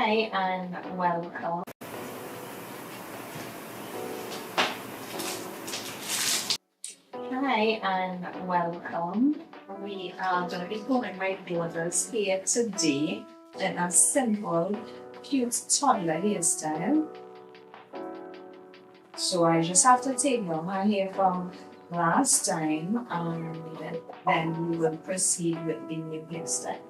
Hi and welcome. Hi and welcome. We are going to be pulling my daughter's hair today in a simple, cute toddler hairstyle. So I just have to take down her hair from last time and then we will proceed with the new hairstyle.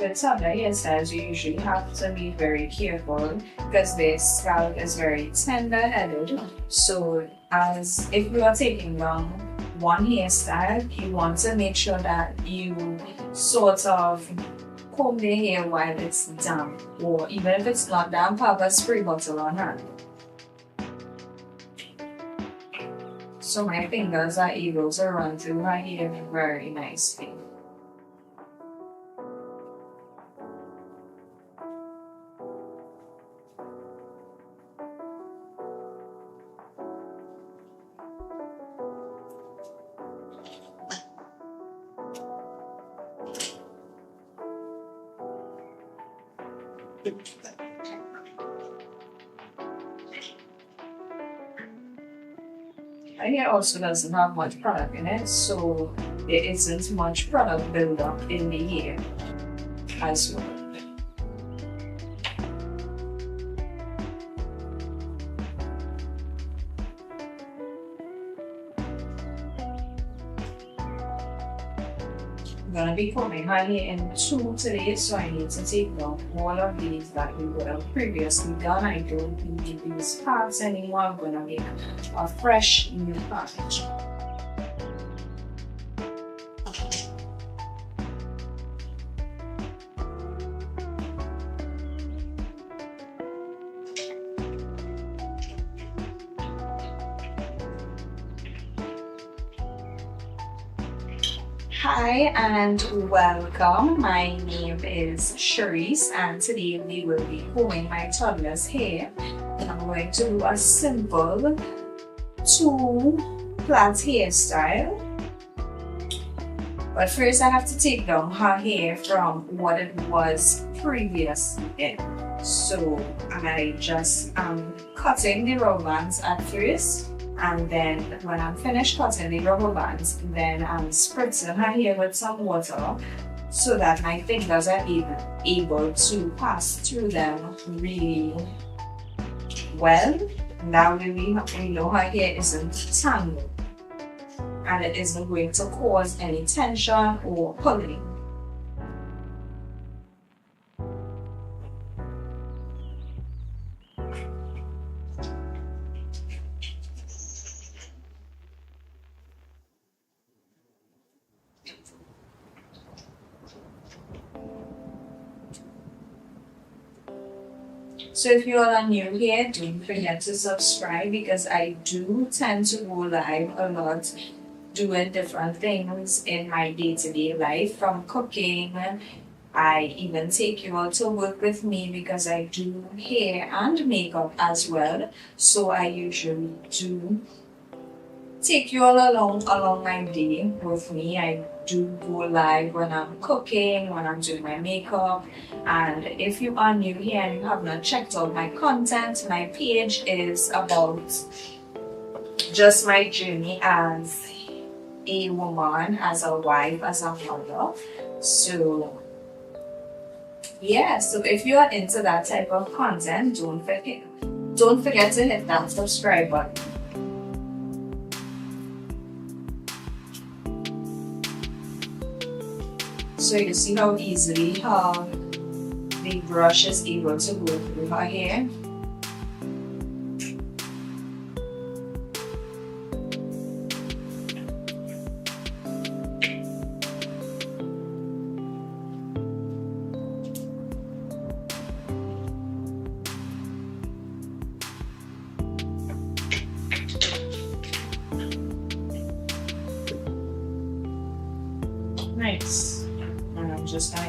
With some hairstyles, you usually have to be very careful because the scalp is very tender-headed. So, as if you are taking down one hairstyle, you want to make sure that you sort of comb the hair while it's damp, or even if it's not damp, have a spray bottle on hand. So my fingers are able to run through her hair very nicely. My hair also doesn't have much product in it, so there isn't much product buildup in the hair as well. I'm gonna be combing my hair in two today, so I need to take down all of these that we would have previously done. I don't need these parts anymore. I'm gonna make a fresh new package. Hi and welcome. My name is Sharice and today we will be combing my toddler's hair. I'm going to do a simple two-plait hairstyle. But first I have to take down her hair from what it was previously. So I just am cutting the rubber bands at first. And then when I'm finished cutting the rubber bands, then I'm spritzing her hair with some water so that my fingers are able to pass through them really well. And that way we know her hair isn't tangled and it isn't going to cause any tension or pulling. So if you are new here, don't forget to subscribe because I do tend to go live a lot doing different things in my day-to-day life, from cooking. I even take you all to work with me because I do hair and makeup as well. So I usually do take you all along my day with me. I do go live when I'm cooking, when I'm doing my makeup. And if you are new here and you have not checked out my content, my page is about just my journey as a woman, as a wife, as a mother. So yeah, so if you are into that type of content, don't forget to hit that subscribe button. So you see how easily the brush is able to go through her hair.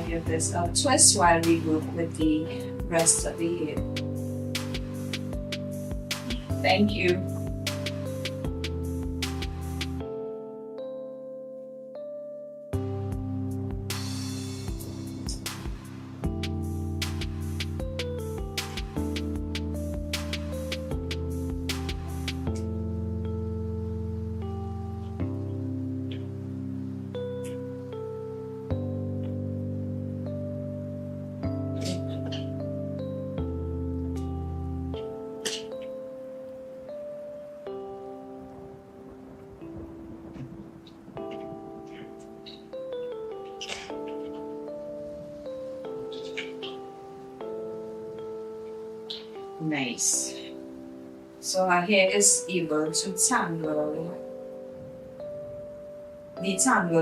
give this a twist while we work with the rest of the hair. Thank you. Nice. So our hair is able to detangle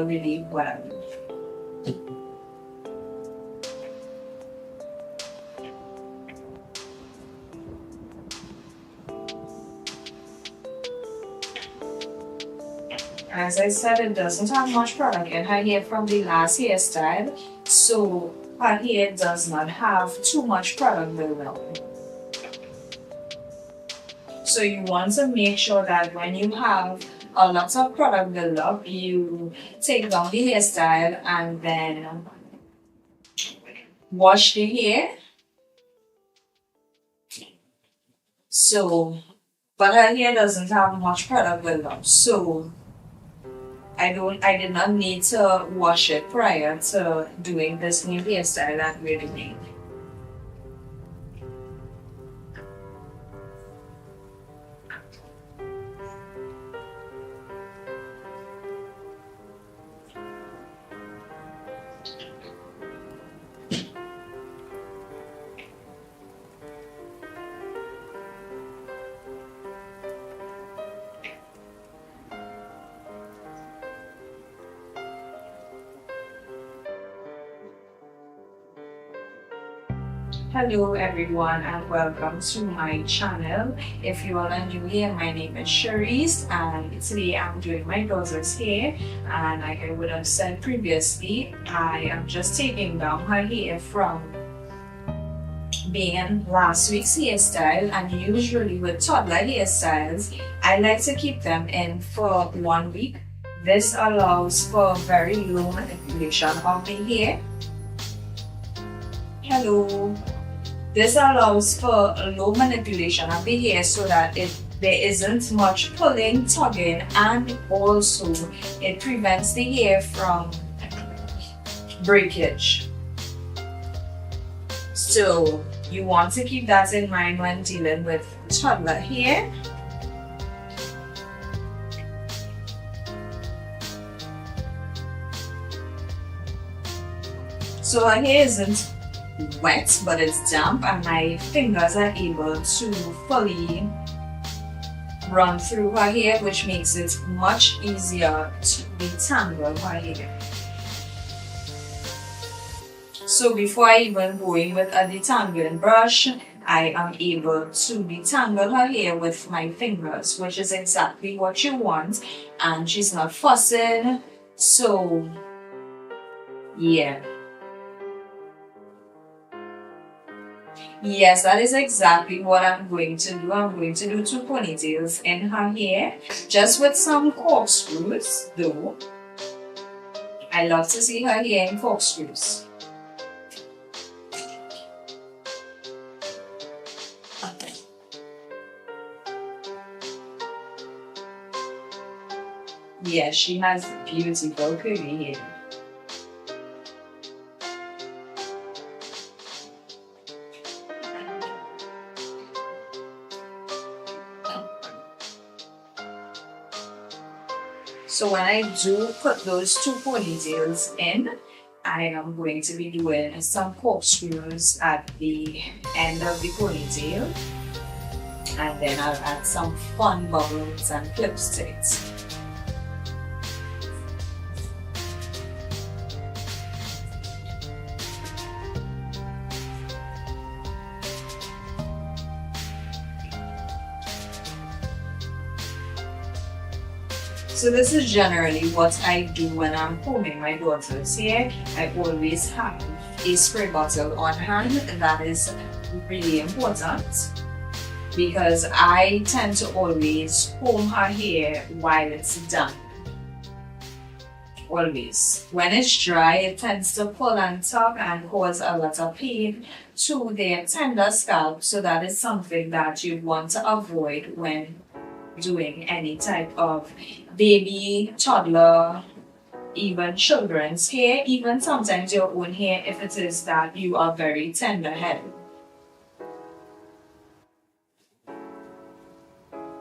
really well. As I said, it doesn't have much product in her hair from the last hairstyle, so her hair does not have too much product built up. So you want to make sure that when you have a lot of product build up, you take down the hairstyle and then wash the hair. So, but her hair doesn't have much product build up, so I did not need to wash it prior to doing this new hairstyle that we're doing. Hello everyone and welcome to my channel. If you are new here, my name is Cherise and today I'm doing my daughter's hair, and like I would have said previously, I am just taking down her hair from being last week's hairstyle, and usually with toddler hairstyles I like to keep them in for 1 week. This allows for very low manipulation of the hair. Hello. This allows for low manipulation of the hair so that there isn't much pulling, tugging, and also it prevents the hair from breakage. So you want to keep that in mind when dealing with toddler hair. So her hair isn't wet, but it's damp, and my fingers are able to fully run through her hair, which makes it much easier to detangle her hair. So before I even go in with a detangling brush, I am able to detangle her hair with my fingers, which is exactly what you want, and she's not fussing. So yeah. Yes, that is exactly what I'm going to do. I'm going to do 2 ponytails in her hair, just with some corkscrews though. I love to see her hair in corkscrews. Yes, she has beautiful curly hair. So when I do put those 2 ponytails in, I am going to be doing some corkscrews at the end of the ponytail, and then I'll add some fun bubbles and clips to it. So this is generally what I do when I'm combing my daughter's hair. I always have a spray bottle on hand. That is really important because I tend to always comb her hair while it's done. Always. When it's dry, it tends to pull and tug and cause a lot of pain to their tender scalp. So that is something that you want to avoid when doing any type of baby, toddler, even children's hair, even sometimes your own hair if it is that you are very tender headed.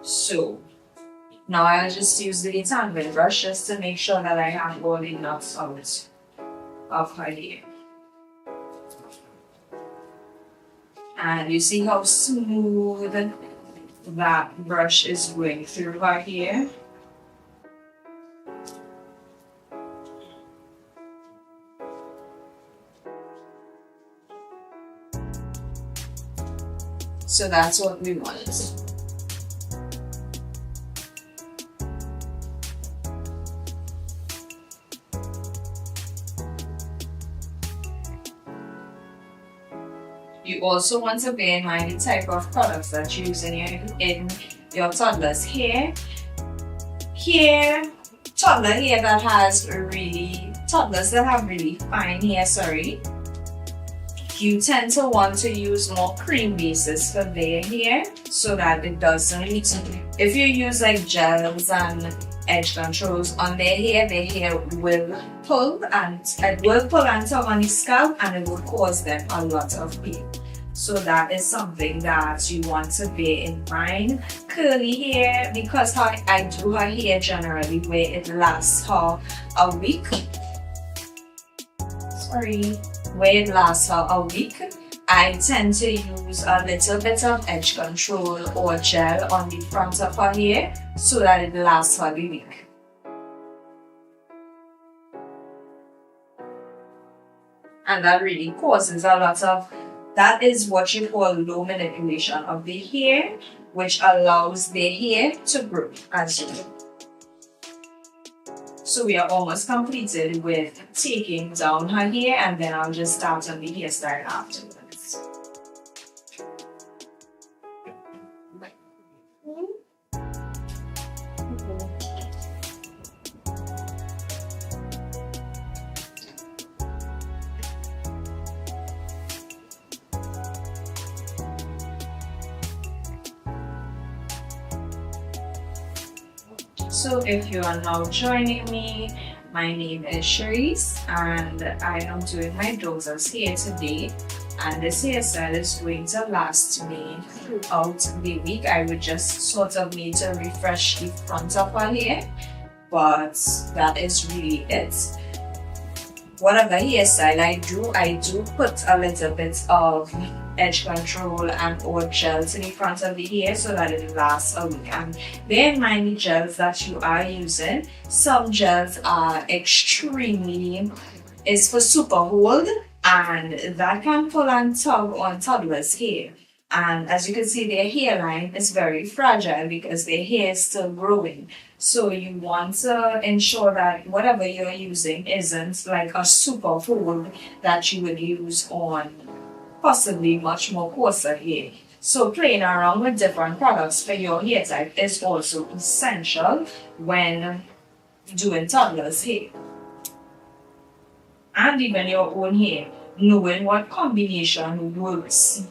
So now I'll just use the detangling brush just to make sure that I have all the knots out of her hair. And you see how smooth that brush is going through her hair. So that's what we want. You also want to bear in mind the type of products that you use in your toddler's hair. Toddler hair that has toddlers that have really fine hair, you tend to want to use more cream bases for their hair so that it doesn't, if you use like gels and edge controls on their hair will pull and tug on the scalp and it will cause them a lot of pain. So that is something that you want to bear in mind. Curly hair, because I do her hair generally where it lasts her a week. Where it lasts her a week, I tend to use a little bit of edge control or gel on the front of her hair so that it lasts her the week. And that really causes a lot of, that is what you call low manipulation of the hair, which allows the hair to grow as you do. So we are almost completed with taking down her hair, and then I'll just start on the hairstyle afterwards. So if you are now joining me, my name is Cherise and I am doing my daughter's hair today, and this hairstyle is going to last me throughout the week. I would just sort of need to refresh the front of her hair, but that is really it. Whatever hairstyle I do put a little bit of edge control and or gel to the front of the hair so that it lasts a week. And bear in mind the gels that you are using. Some gels are is for super hold, and that can pull and tug on toddlers' hair. And as you can see, their hairline is very fragile because their hair is still growing. So you want to ensure that whatever you're using isn't like a super hold that you would use on possibly much more coarser hair. So playing around with different products for your hair type is also essential when doing toddlers' hair. And even your own hair, knowing what combination works.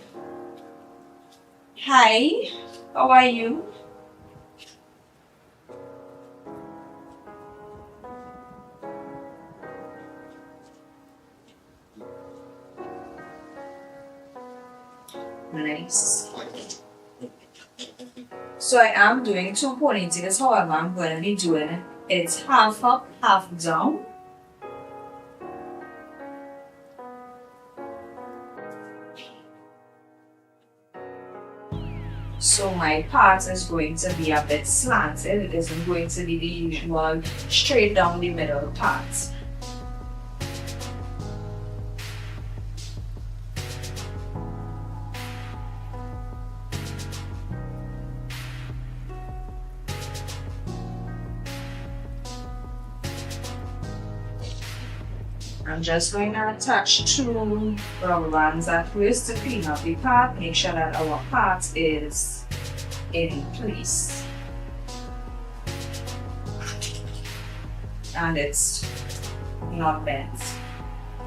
Hi, how are you? Nice. So I am doing two ponytails, however I'm going to be doing it half up, half down. So my part is going to be a bit slanted. It isn't going to be the usual straight down the middle part. I'm just going to attach two rubber bands at first to clean up the part, make sure that our part is in place. And it's not bent.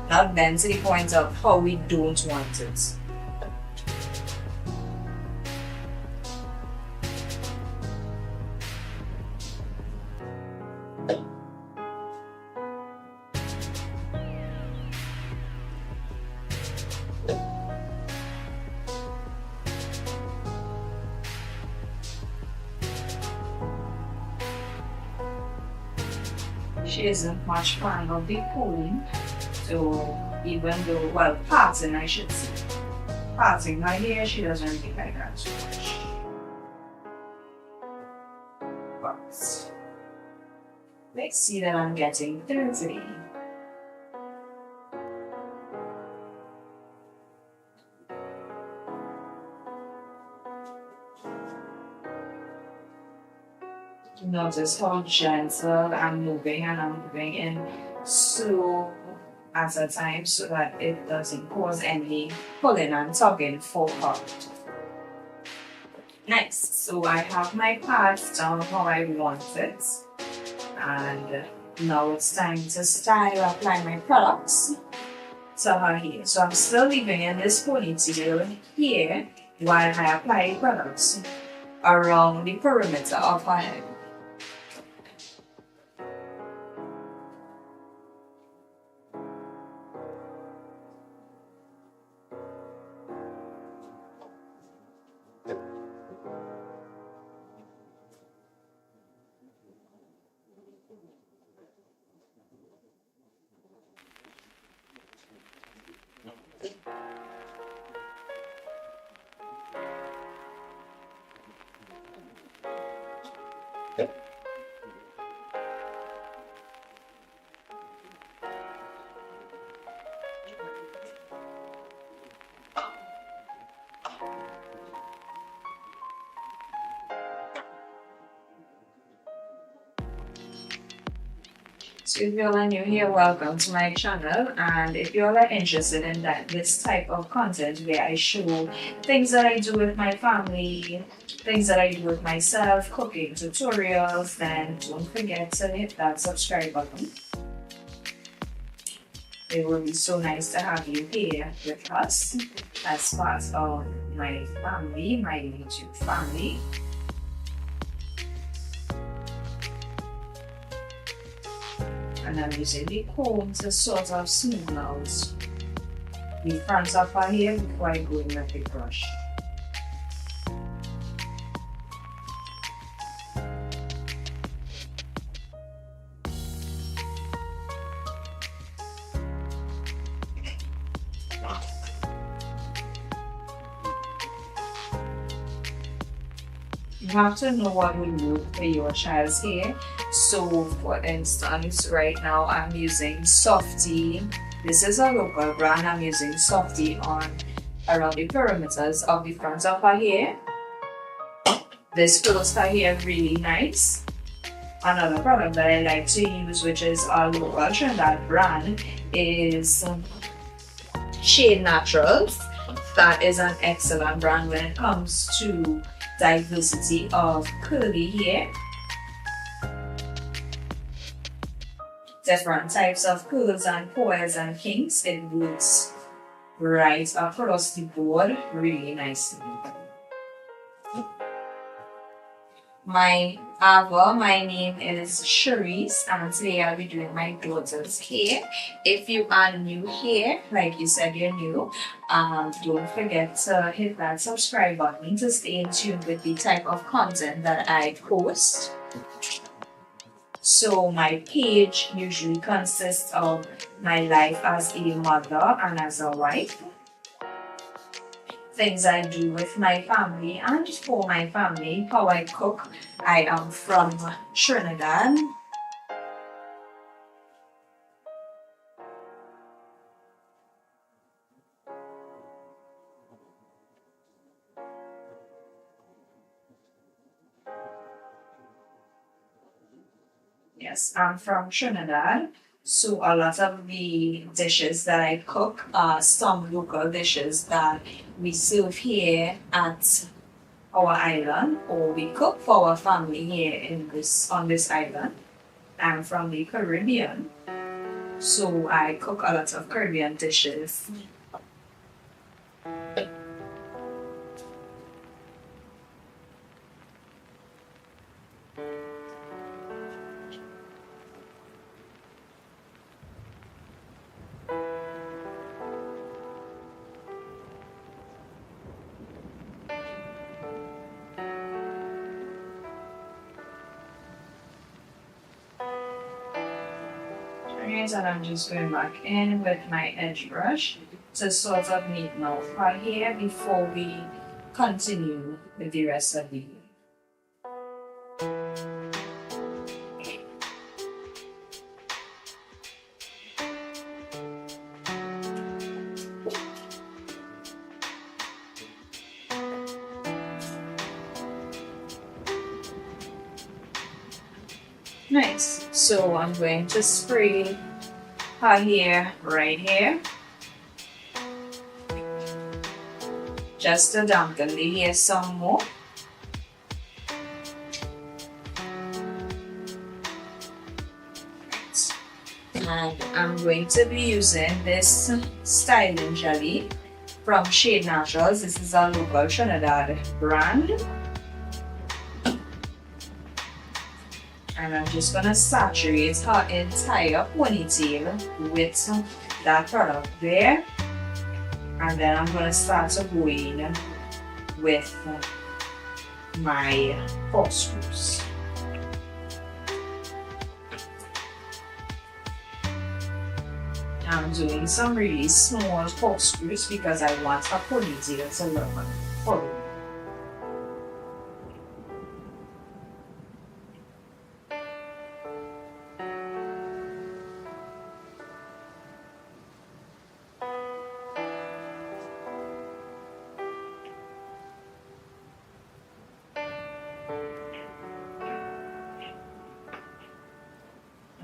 Not bent to the point of how we don't want it. She isn't much fan of the pulling, so even though, well, parting I should say. Parting her hair, she doesn't really like that so much. But let's see that I'm getting 30. Notice how gentle I'm moving, and I'm moving in slow at a time so that it doesn't cause any pulling and tugging for her. Next, so I have my parts down how I want it, and now it's time to style, apply my products to her hair. So I'm still leaving in this ponytail here while I apply products around the perimeter of her head. So if y'all are new here, welcome to my channel, and if y'all are interested in this type of content where I show things that I do with my family, things that I do with myself, cooking tutorials, then don't forget to hit that subscribe button. It will be so nice to have you here with us as part of my family, my YouTube family. And I'm using the comb to sort of smooth out the front of her hair before I go in with the brush. You have to know what will work for your child's hair. So for instance, right now I'm using Softy. This is a local brand. I'm using Softy on around the perimeters of the front of her hair. This curls her hair really nice. Another product that I like to use, which is a local Trinidad brand, is Shade Naturals. That is an excellent brand when it comes to diversity of curly hair. Different types of curls and coils and kinks. It works right across the board really nicely. My name is Cherise, and today I'll be doing my daughter's hair. If you are new here, like you said you're new, don't forget to hit that subscribe button to stay in tune with the type of content that I post. So my page usually consists of my life as a mother and as a wife, things I do with my family and for my family, how I cook. I am from Trinidad. Yes, I'm from Trinidad. So a lot of the dishes that I cook are some local dishes that we serve here at our island, or we cook for our family here in this on this island. I'm from the Caribbean, so I cook a lot of Caribbean dishes. And I'm just going back in with my edge brush to sort of neaten out right here before we continue with the rest of the nice. So I'm going to spray her hair right here just to dampen the hair some more. And I'm going to be using this styling jelly from Shade Naturals. This is a local Trinidad brand. And I'm just gonna saturate her entire ponytail with that product there. And then I'm gonna start to go in with my corkscrews. I'm doing some really small corkscrews because I want a ponytail to look full.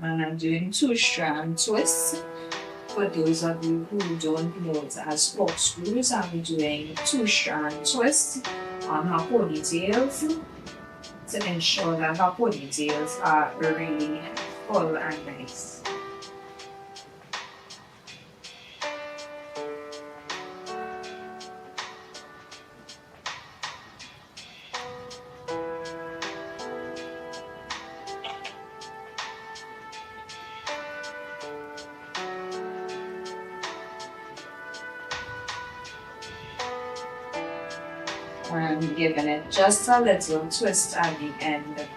And I'm doing 2-strand twists. For those of you who don't know it as corkscrews, I'm doing 2-strand twists on her ponytails to ensure that her ponytails are really full and nice. And giving it just a little twist at the end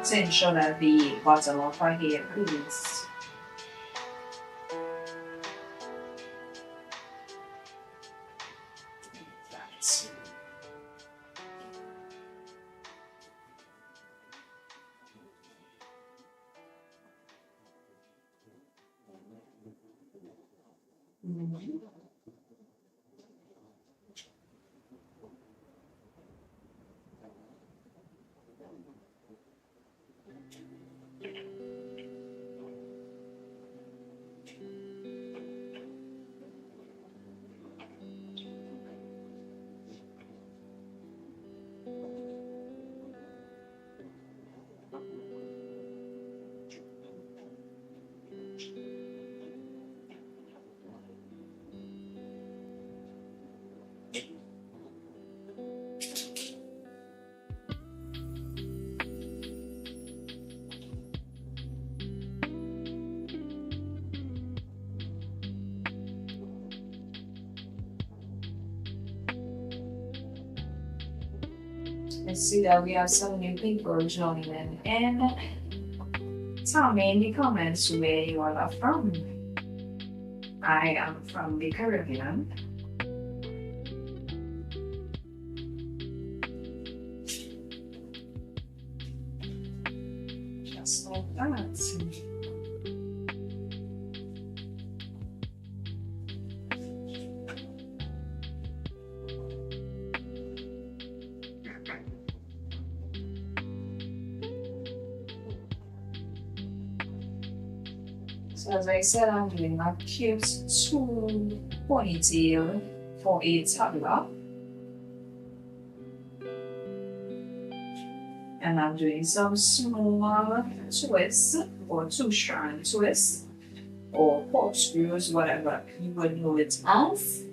to ensure that the bottom of her hair cools. I see that we have some new people joining in. Tell me in the comments where you all are from. I am from the Caribbean. Just like that. So as I said, I'm doing a cute two ponytail for a toddler. And I'm doing some small twists or two strand twists or corkscrews, whatever you would know it as,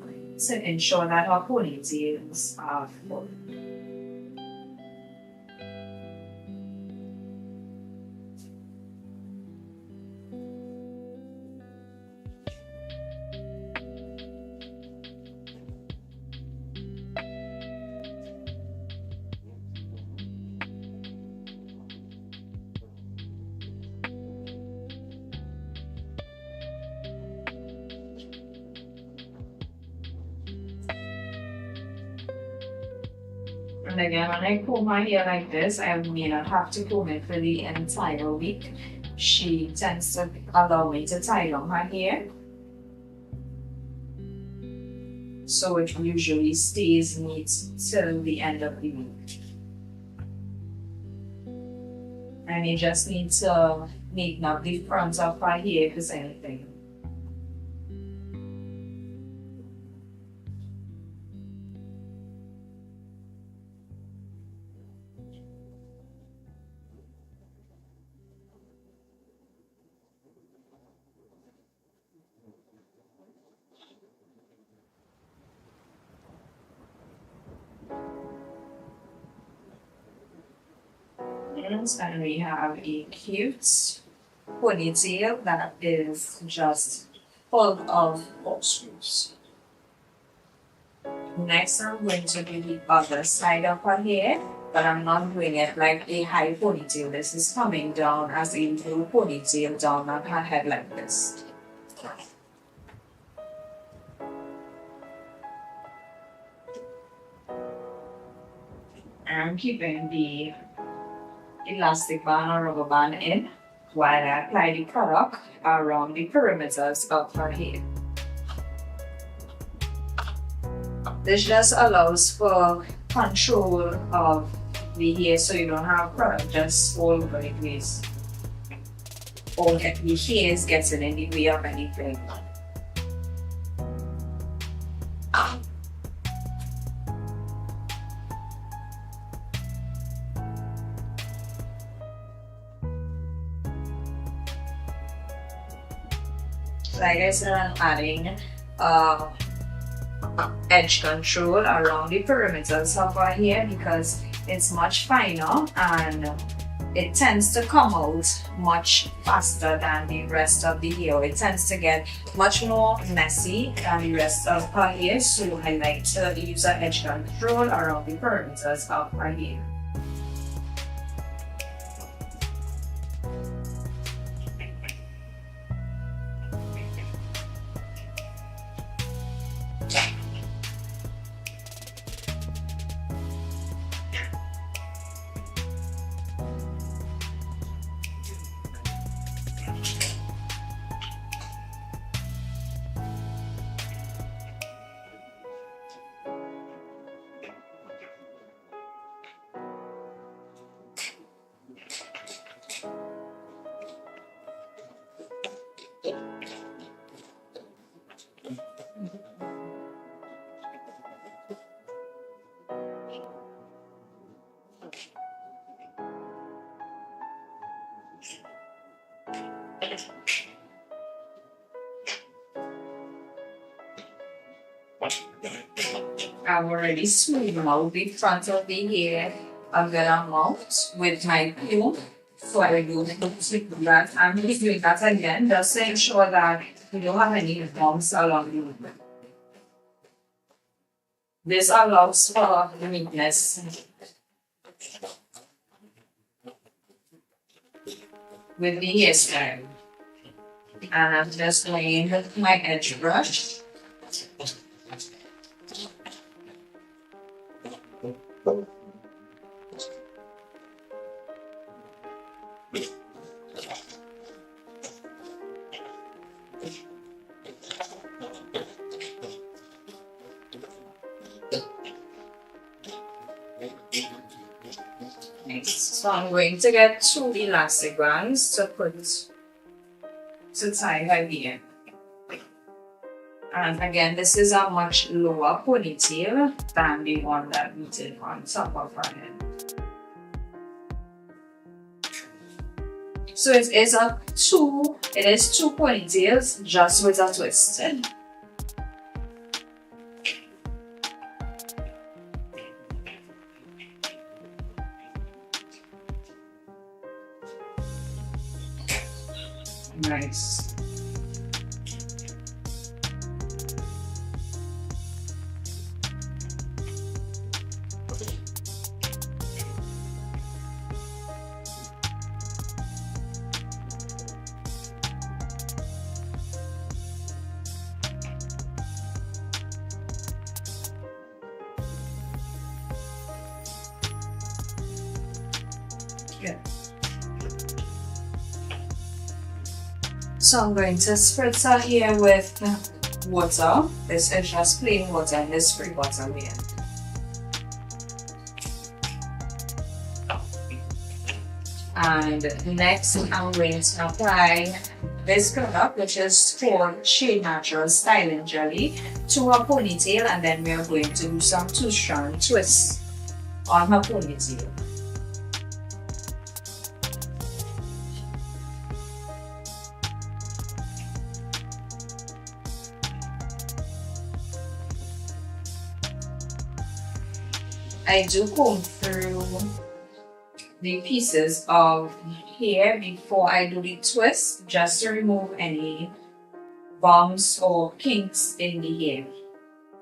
to ensure that our ponytails are full. And again, when I comb my hair like this, I may not have to comb it for the entire week. She tends to allow me to tie down her hair, so it usually stays neat till the end of the week. And you just need to neaten up the front of her hair if there's anything. And we have a cute ponytail that is just full of corkscrews. Next, I'm going to do the other side of her hair, but I'm not doing it like a high ponytail. This is coming down as a low ponytail down on her head like this. I'm keeping the elastic band or rubber band in while I apply the product around the perimeters of her hair. This just allows for control of the hair so you don't have product just all over the place, or the hairs getting in the way of anything. Like I said, I'm adding edge control around the perimeters of our hair because it's much finer and it tends to come out much faster than the rest of the hair. It tends to get much more messy than the rest of her hair, so I like to use an edge control around the perimeters of her hair. I've already smoothed out the front of the hair a good amount with my comb. So I will do that. I'm doing that again just to ensure that you don't have any bumps along the way. This allows for neatness with the hairstyle. And I'm just going with my edge brush. So I'm going to get two elastic bands to put to tie her hair. And again, this is a much lower ponytail than the one that we did on top of her head. So it is two ponytails just with a twist. Nice. Good. So I'm going to spritz her hair with water. This is just plain water and this spray water here. And next I'm going to apply this product, which is called Shade Natural Styling Jelly, to her ponytail, and then we are going to do some 2-strand twists on her ponytail. I do comb through the pieces of hair before I do the twist, just to remove any bumps or kinks in the hair.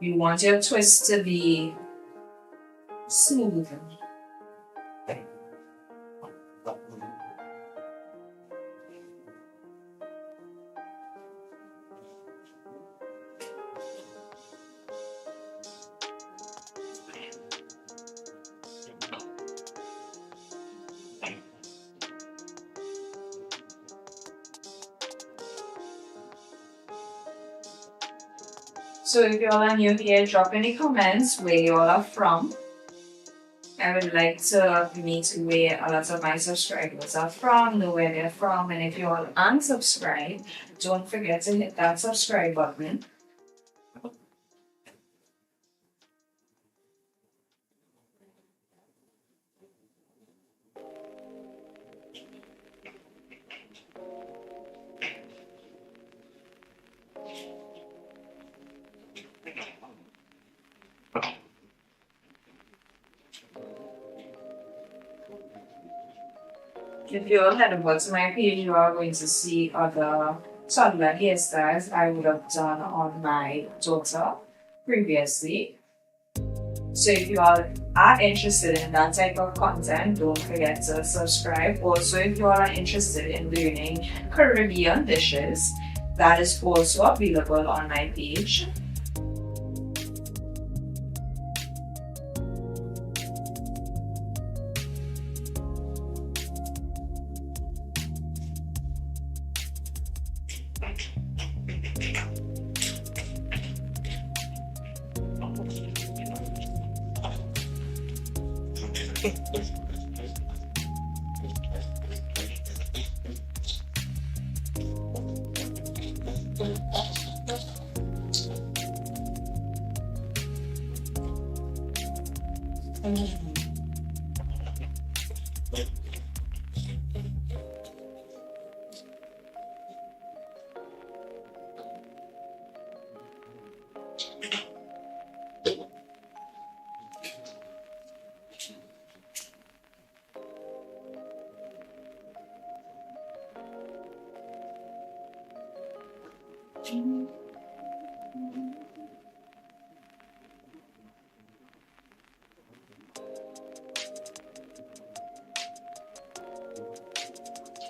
You want your twist to be smooth. So if y'all are new here, drop any comments where y'all are from. I would like to meet where a lot of my subscribers are from, know where they're from, and if y'all unsubscribe, don't forget to hit that subscribe button. If you all head over to my page, you are going to see other toddler hairstyles I would have done on my daughter previously. So if you all are interested in that type of content, don't forget to subscribe. Also, if you all are interested in learning Caribbean dishes, that is also available on my page.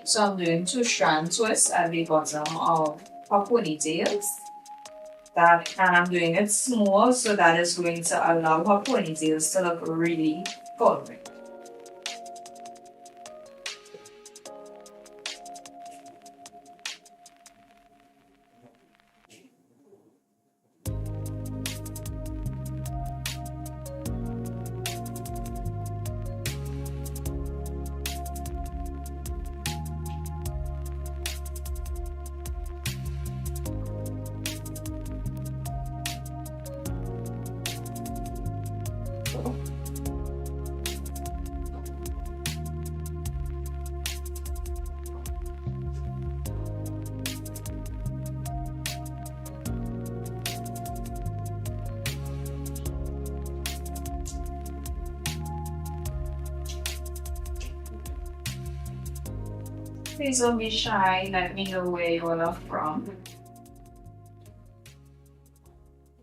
So I'm doing 2-strand twists at the bottom of her ponytails. And I'm doing it small, so that is going to allow her ponytails to look really full. so. Please don't be shy, let me know where you all are from.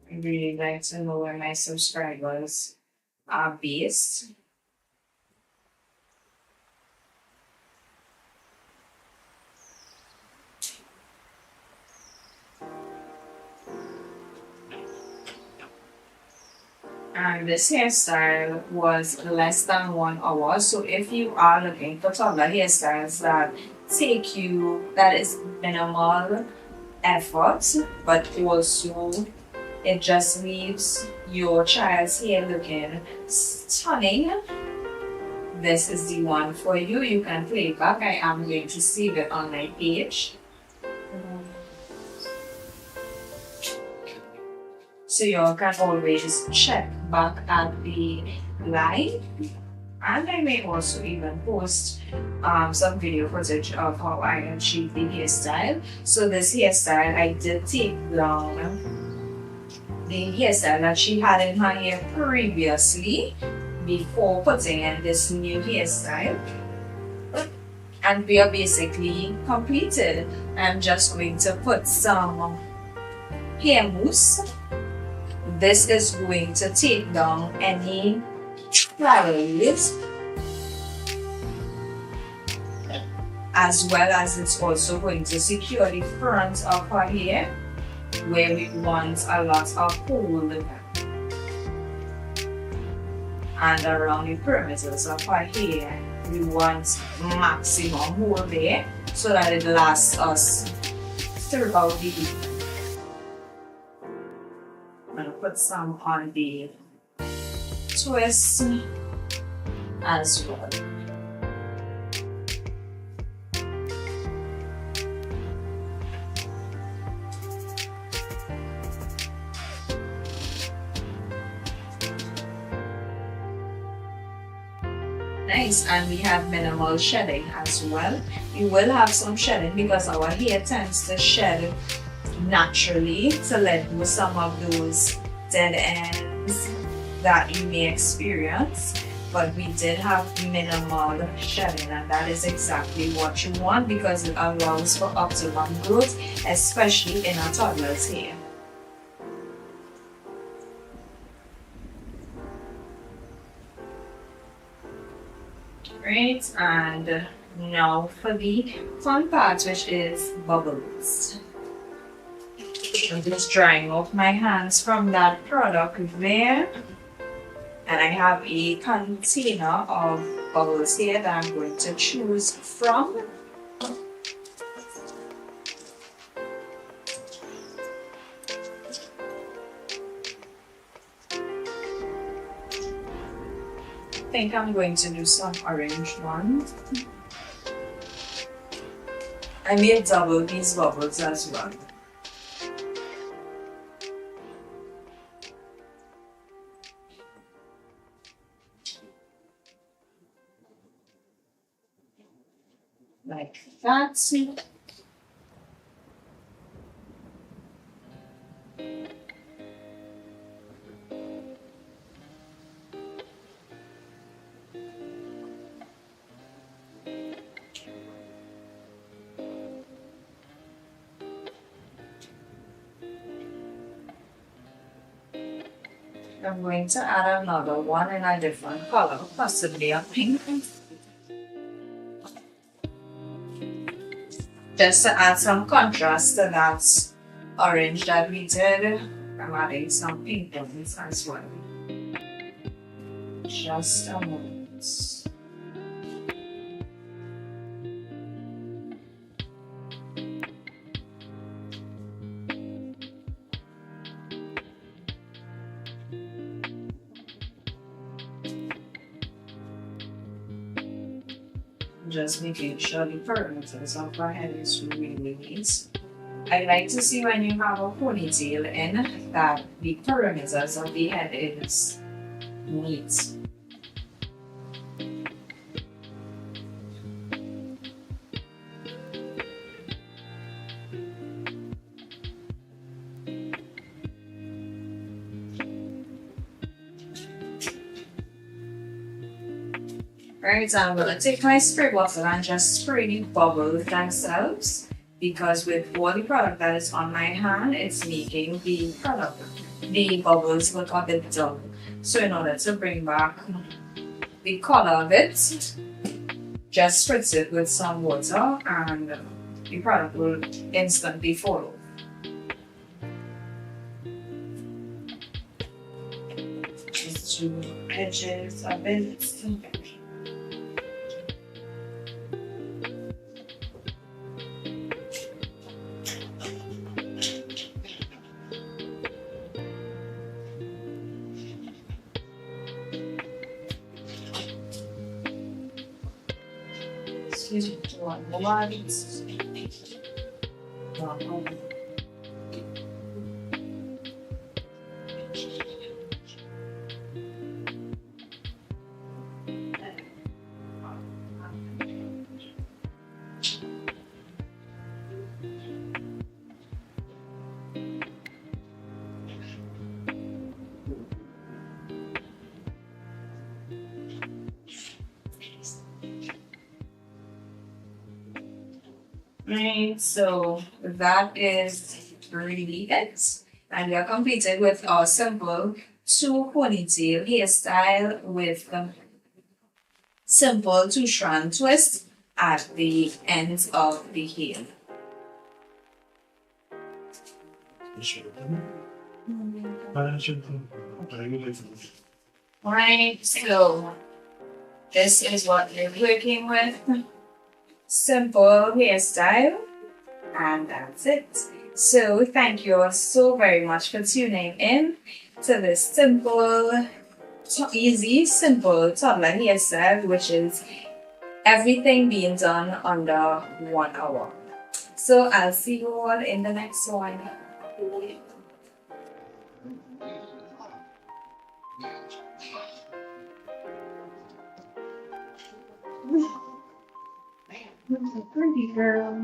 I really like to know where my subscribers are based. And this hairstyle was less than 1 hour. So if you are looking for toddler hairstyles that is minimal effort, but also it just leaves your child's hair looking stunning, this is the one for you. You can play it back. I am going to save it on my page. So you can always check back at the live, and I may also even post some video footage of how I achieved the hairstyle. So this hairstyle, I did take down the hairstyle that she had in her hair previously before putting in this new hairstyle, and we are basically completed. I'm just going to put some hair mousse. This is going to take down any flyaways, as well as it's also going to secure the front of her hair where we want a lot of hold, and around the perimeters of her hair we want maximum hold there so that it lasts us throughout the day. I'm going to put some on the twist as well. Nice, and we have minimal shedding as well. You will have some shedding because our hair tends to shed naturally to let go some of those dead ends that you may experience, but we did have minimal shedding, and that is exactly what you want because it allows for optimum growth, especially in a toddler's hair. Great, and now for the fun part, which is bubbles. I'm just drying off my hands from that product there, and I have a container of bubbles here that I'm going to choose from. I think I'm going to do some orange ones. I may double these bubbles as well. Like that. I'm going to add another one in a different color, possibly a pink. Just to add some contrast to that orange that we did, I'm adding some pink ones as well. Just a moment. Just making sure the perimeters of her head is really neat. I like to see when you have a ponytail in that the perimeters of the head is neat. Right, so I'm gonna take my spray bottle and just spray the bubbles themselves because with all the product that is on my hand, it's making the bubbles look a bit dull. So in order to bring back the color of it, just spritz it with some water and the product will instantly follow. Just to edges of it. Excuse me, one more. Right, so that is really it. And we are completed with our simple two ponytail hairstyle with simple two strand twist at the ends of the hair. Right, so this is what we're working with. Simple hairstyle, and that's it. So thank you all so very much for tuning in to this simple, easy, simple toddler hairstyle, which is everything being done under 1 hour. So I'll see you all in the next one. Pretty girl.